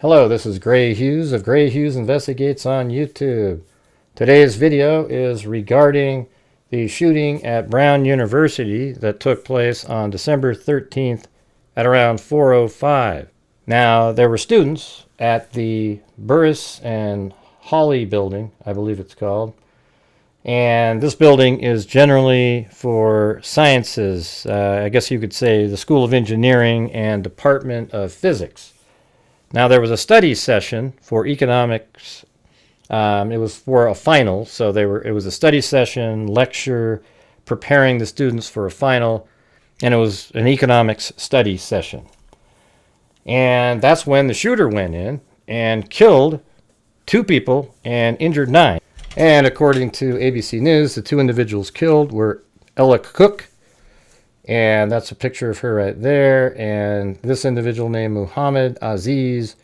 Hello, this is Grant Hughes of Grant Hughes Investigates on YouTube. Today's video is regarding the shooting at Brown University that took place on December 13th at around 4:05. Now, there were students at the Burris and Hawley building, I believe it's called. And this building is generally for sciences. I guess you could say the School of Engineering and Department of Physics. Now, there was a study session for economics. It was for a final, so it was a study session, lecture, preparing the students for a final, and it was an economics study session. And that's when the shooter went in and killed 2 people and injured 9. And according to ABC News, the 2 individuals killed were Ella Cook, and that's a picture of her right there, and this individual named Muhammad Aziz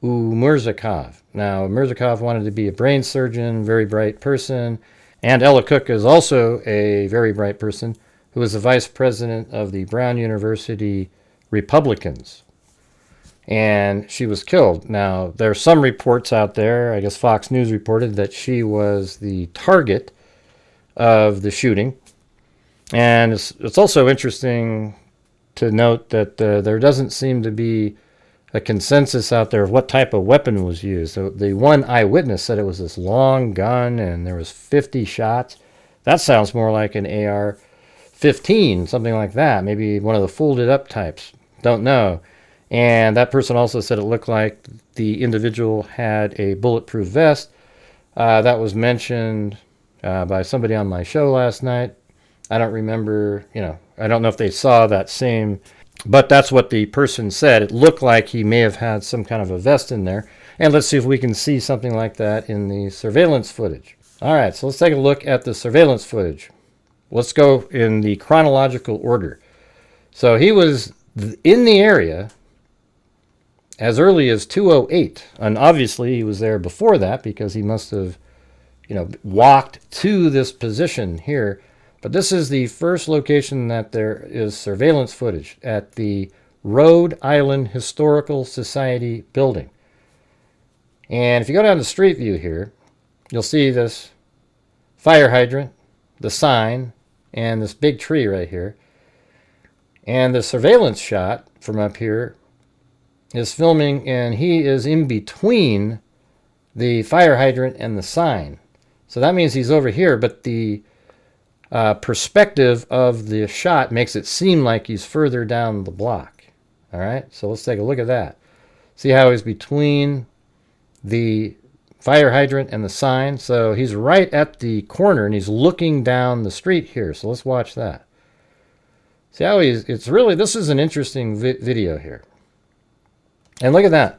Umirzakov. Now, Umirzakov wanted to be a brain surgeon, very bright person, and Ella Cook is also a very bright person who was the vice president of the Brown University Republicans. And she was killed. Now, there are some reports out there, I guess Fox News reported, that she was the target of the shooting. And it's also interesting to note that there doesn't seem to be a consensus out there of what type of weapon was used. So the one eyewitness said it was this long gun and there was 50 shots. That sounds more like an AR-15, something like that. Maybe one of the folded up types. Don't know. And that person also said it looked like the individual had a bulletproof vest. That was mentioned by somebody on my show last night. I don't remember, I don't know if they saw that same, but that's what the person said. It looked like he may have had some kind of a vest in there. And let's see if we can see something like that in the surveillance footage. All right, so let's take a look at the surveillance footage. Let's go in the chronological order. So he was in the area as early as 2:08, and obviously he was there before that because he must have, walked to this position here. But this is the first location that there is surveillance footage at the Rhode Island Historical Society building. And if you go down to Street View here, you'll see this fire hydrant, the sign, and this big tree right here. And the surveillance shot from up here is filming, and he is in between the fire hydrant and the sign. So that means he's over here, but the perspective of the shot makes it seem like he's further down the block. All right, so let's take a look at that. See how he's between the fire hydrant and the sign? So he's right at the corner and he's looking down the street here. So let's watch that. See how this is an interesting video here. And look at that.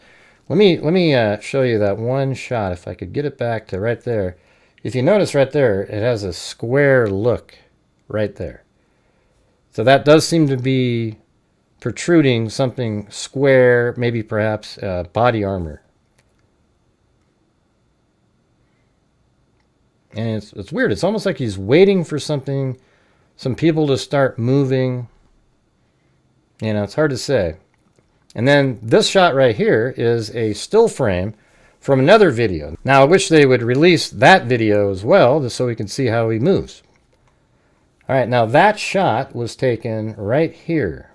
Let me show you that one shot, if I could get it back to right there. If you notice right there, it has a square look right there. So that does seem to be protruding something square, maybe perhaps body armor. And it's weird. It's almost like he's waiting for some people to start moving. It's hard to say. And then this shot right here is a still frame from another video. Now, I wish they would release that video as well, just so we can see how he moves. All right, now that shot was taken right here.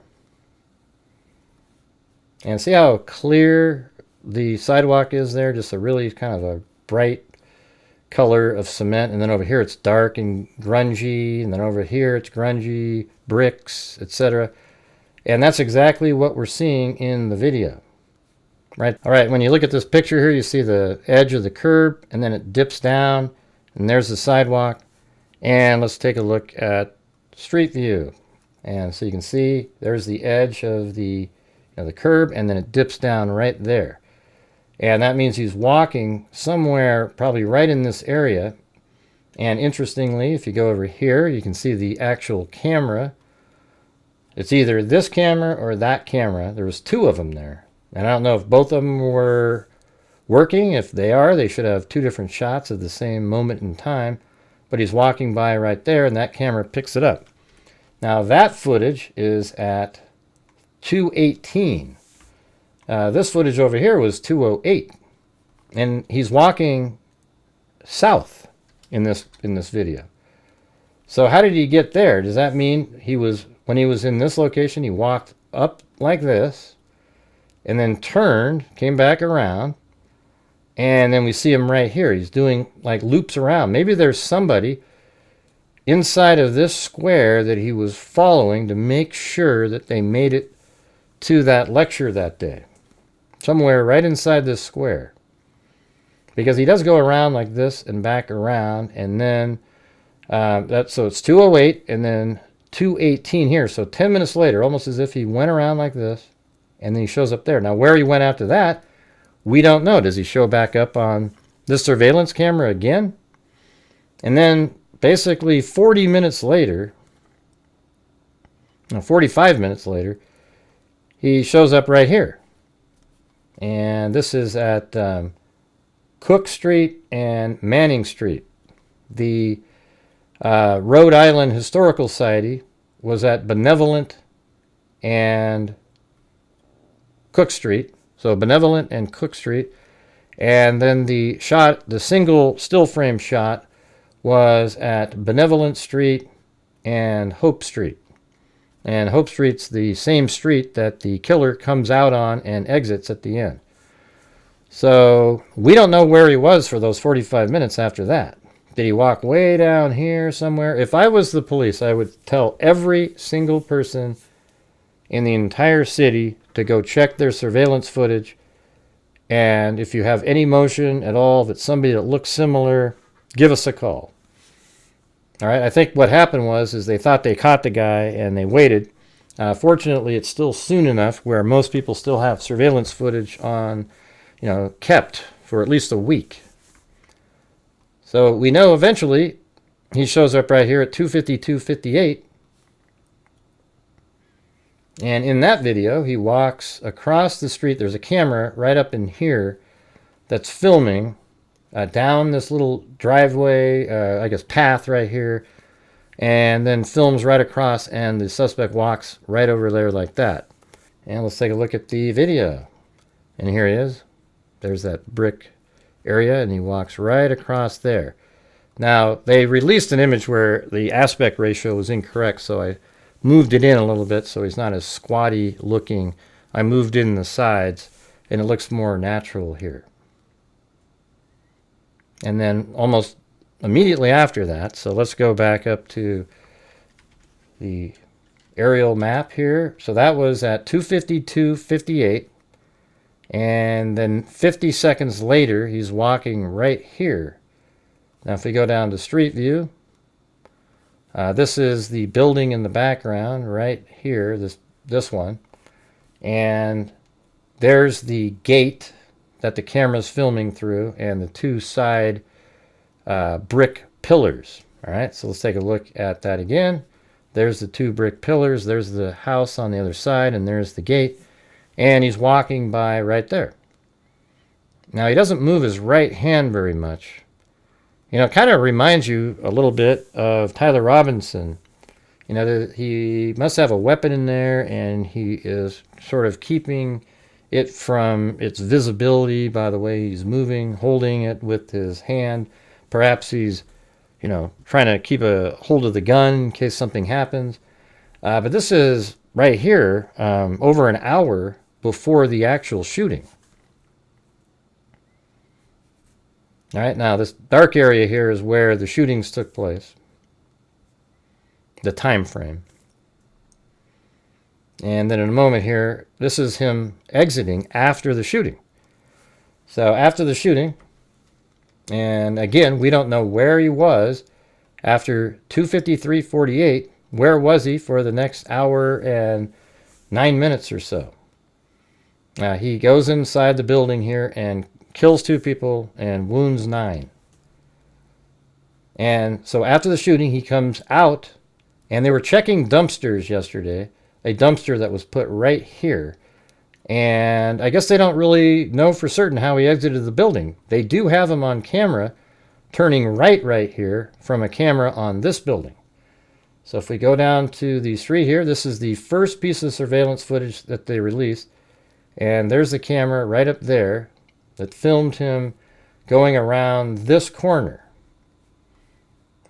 And see how clear the sidewalk is there? Just a really kind of a bright color of cement. And then over here it's dark and grungy. And then over here it's grungy, bricks, etc. And that's exactly what we're seeing in the video. Right. All right, when you look at this picture here, you see the edge of the curb, and then it dips down, and there's the sidewalk. And let's take a look at Street View. And so you can see there's the edge of the curb, and then it dips down right there. And that means he's walking somewhere probably right in this area. And interestingly, if you go over here, you can see the actual camera. It's either this camera or that camera. There was 2 of them there. And I don't know if both of them were working. If they are, they should have 2 different shots of the same moment in time. But he's walking by right there, and that camera picks it up. Now, that footage is at 2:18. This footage over here was 2:08, and he's walking south in this video. So how did he get there? Does that mean when he was in this location, he walked up like this, and then turned, came back around, and then we see him right here. He's doing like loops around. Maybe there's somebody inside of this square that he was following to make sure that they made it to that lecture that day. Somewhere right inside this square. Because he does go around like this and back around, and then so it's 2:08 and then 2:18 here. So 10 minutes later, almost as if he went around like this, and then he shows up there. Now where he went after that, we don't know. Does he show back up on this surveillance camera again? And then basically 40 minutes later, no, 45 minutes later, he shows up right here. And this is at Cook Street and Manning Street. The Rhode Island Historical Society was at Benevolent and Cook Street. So Benevolent and Cook Street. And then the single still frame shot was at Benevolent Street and Hope Street. And Hope Street's the same street that the killer comes out on and exits at the end. So we don't know where he was for those 45 minutes after that. Did he walk way down here somewhere? If I was the police, I would tell every single person in the entire city to go check their surveillance footage. And if you have any motion at all, that's somebody that looks similar, give us a call. All right, I think what happened is they thought they caught the guy and they waited. Fortunately, it's still soon enough where most people still have surveillance footage on, kept for at least a week. So we know eventually he shows up right here at 2:52:58. And in that video, he walks across the street. There's a camera right up in here that's filming down this little driveway, path right here, and then films right across, and the suspect walks right over there like that. And let's take a look at the video. And here he is. There's that brick area, and he walks right across there. Now, they released an image where the aspect ratio was incorrect, so I moved it in a little bit so he's not as squatty looking. I moved in the sides, and it looks more natural here. And then almost immediately after that, so let's go back up to the aerial map here. So that was at 2:52:58. And then 50 seconds later, he's walking right here. Now, if we go down to Street View, this is the building in the background right here, this one. And there's the gate that the camera's filming through, and the two side brick pillars. All right, so let's take a look at that again. There's the two brick pillars. There's the house on the other side, and there's the gate. And he's walking by right there. Now, he doesn't move his right hand very much. It kind of reminds you a little bit of Tyler Robinson. He must have a weapon in there, and he is sort of keeping it from its visibility by the way he's moving, holding it with his hand. Perhaps he's, trying to keep a hold of the gun in case something happens. But this is right here, over an hour before the actual shooting. All right, now this dark area here is where the shootings took place. The time frame. And then in a moment here, this is him exiting after the shooting. So after the shooting, and again, we don't know where he was after 2:53:48. Where was he for the next hour and 9 minutes or so? He goes inside the building here and kills 2 people and wounds 9. And so after the shooting, he comes out, and they were checking dumpsters yesterday, a dumpster that was put right here. And I guess they don't really know for certain how he exited the building. They do have him on camera turning right here from a camera on this building. So if we go down to the street here, this is the first piece of surveillance footage that they released. And there's the camera right up there that filmed him going around this corner.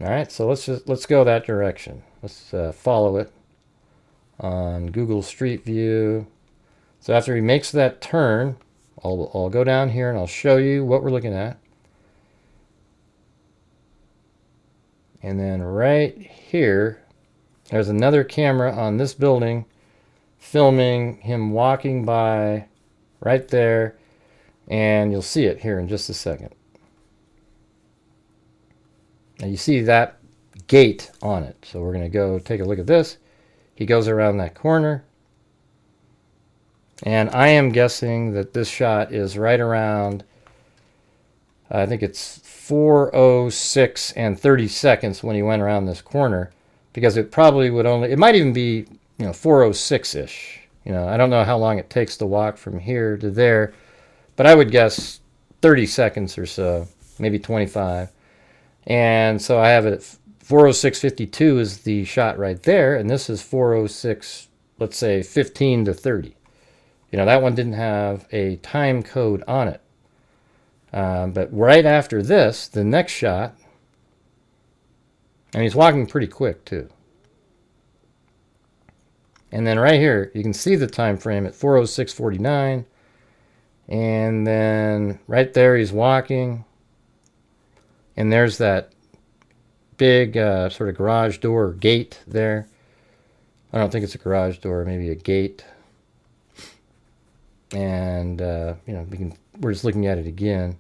All right, so let's go that direction. Let's follow it on Google Street View. So after he makes that turn, I'll go down here and I'll show you what we're looking at. And then right here, there's another camera on this building filming him walking by right there. And you'll see it here in just a second. Now you see that gate on it. So we're going to go take a look at this. He goes around that corner. And I am guessing that this shot is right around, I think it's 4:06 and 30 seconds when he went around this corner, because it probably would only, it might even be, 4:06-ish. I don't know how long it takes to walk from here to there, but I would guess 30 seconds or so, maybe 25. And so I have it at 4:06:52 is the shot right there, and this is 4:06, let's say 15 to 30. That one didn't have a time code on it. But right after this, the next shot, and he's walking pretty quick too. And then right here, you can see the time frame at 4:06:49. And then right there, he's walking. And there's that big sort of garage door gate there. I don't think it's a garage door, maybe a gate. And we're just looking at it again.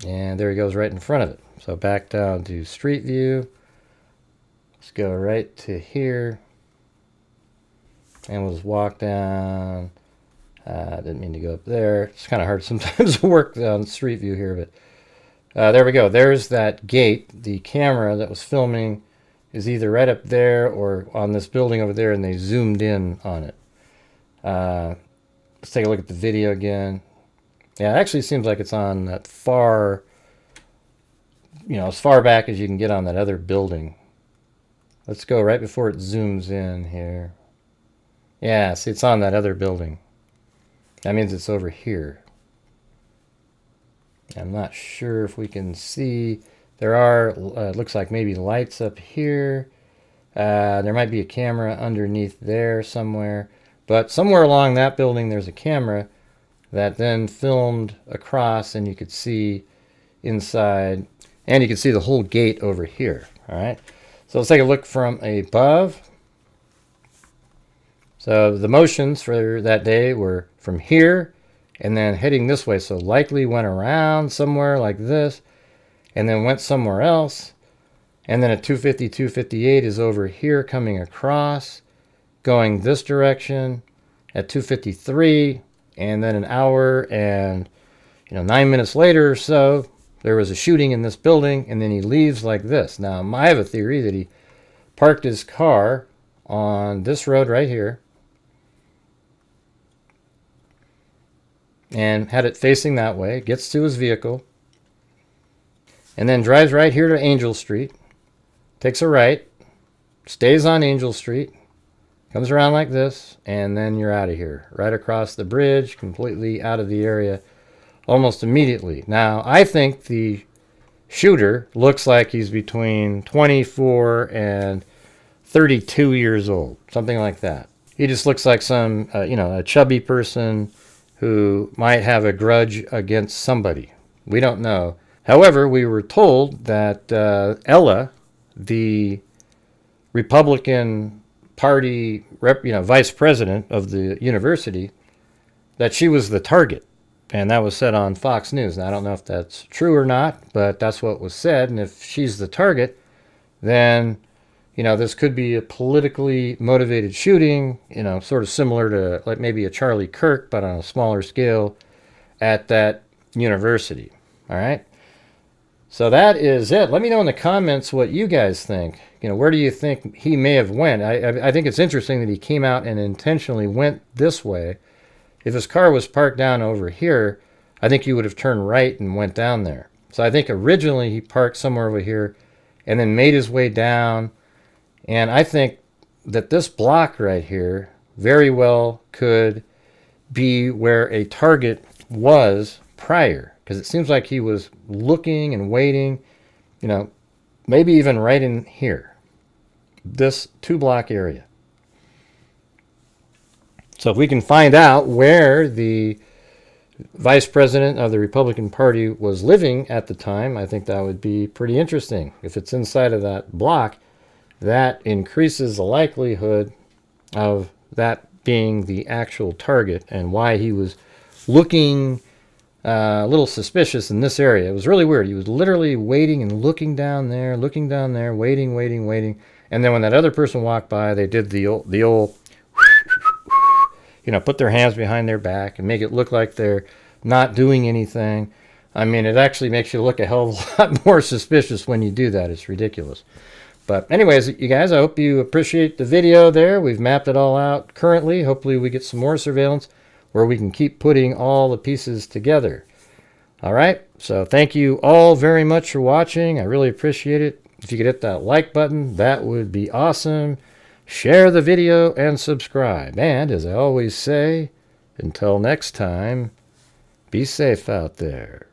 And there he goes right in front of it. So back down to Street View. Let's go right to here. And we'll just walk down. Didn't mean to go up there. It's kind of hard sometimes to work on Street View here, but there we go. There's that gate. The camera that was filming is either right up there or on this building over there, and they zoomed in on it. Let's take a look at the video again. Yeah, it actually seems like it's on that far, as far back as you can get on that other building. Let's go right before it zooms in here. Yeah, see, it's on that other building. That means it's over here. I'm not sure if we can see. There are, looks like maybe lights up here. There might be a camera underneath there somewhere. But somewhere along that building, there's a camera that then filmed across, and you could see inside. And you can see the whole gate over here. All right. So let's take a look from above. So the motions for that day were from here and then heading this way. So likely went around somewhere like this and then went somewhere else. And then at 250, 258 is over here coming across, going this direction at 2:53. And then an hour and 9 minutes later or so, there was a shooting in this building, and then he leaves like this. Now, I have a theory that he parked his car on this road right here and had it facing that way, gets to his vehicle, and then drives right here to Angel Street, takes a right, stays on Angel Street, comes around like this, and then you're out of here. Right across the bridge, completely out of the area almost immediately. Now, I think the shooter looks like he's between 24 and 32 years old, something like that. He just looks like some, a chubby person who might have a grudge against somebody. We don't know. However, we were told that Ella, the Republican Party vice president of the university, that she was the target. And that was said on Fox News. Now, I don't know if that's true or not, but that's what was said. And if she's the target, then, this could be a politically motivated shooting, sort of similar to like maybe a Charlie Kirk, but on a smaller scale at that university. All right. So that is it. Let me know in the comments what you guys think. Where do you think he may have went? I think it's interesting that he came out and intentionally went this way. If his car was parked down over here, I think he would have turned right and went down there. So I think originally he parked somewhere over here and then made his way down. And I think that this block right here very well could be where a target was prior, because it seems like he was looking and waiting, you know, maybe even right in here, this 2-block area. So if we can find out where the vice president of the Republican Party was living at the time, I think that would be pretty interesting. If it's inside of that block, that increases the likelihood of that being the actual target, and why he was looking a little suspicious in this area. It was really weird. He was literally waiting and looking down there, waiting, waiting. And then when that other person walked by, they did the old you know, put their hands behind their back and make it look like they're not doing anything. I mean, it actually makes you look a hell of a lot more suspicious when you do that. It's ridiculous. But anyways, you guys, I hope you appreciate the video there. We've mapped it all out currently. Hopefully we get some more surveillance where we can keep putting all the pieces together. All right, so thank you all very much for watching. I really appreciate it. If you could hit that like button, that would be awesome. Share the video and subscribe. And as I always say, until next time, be safe out there.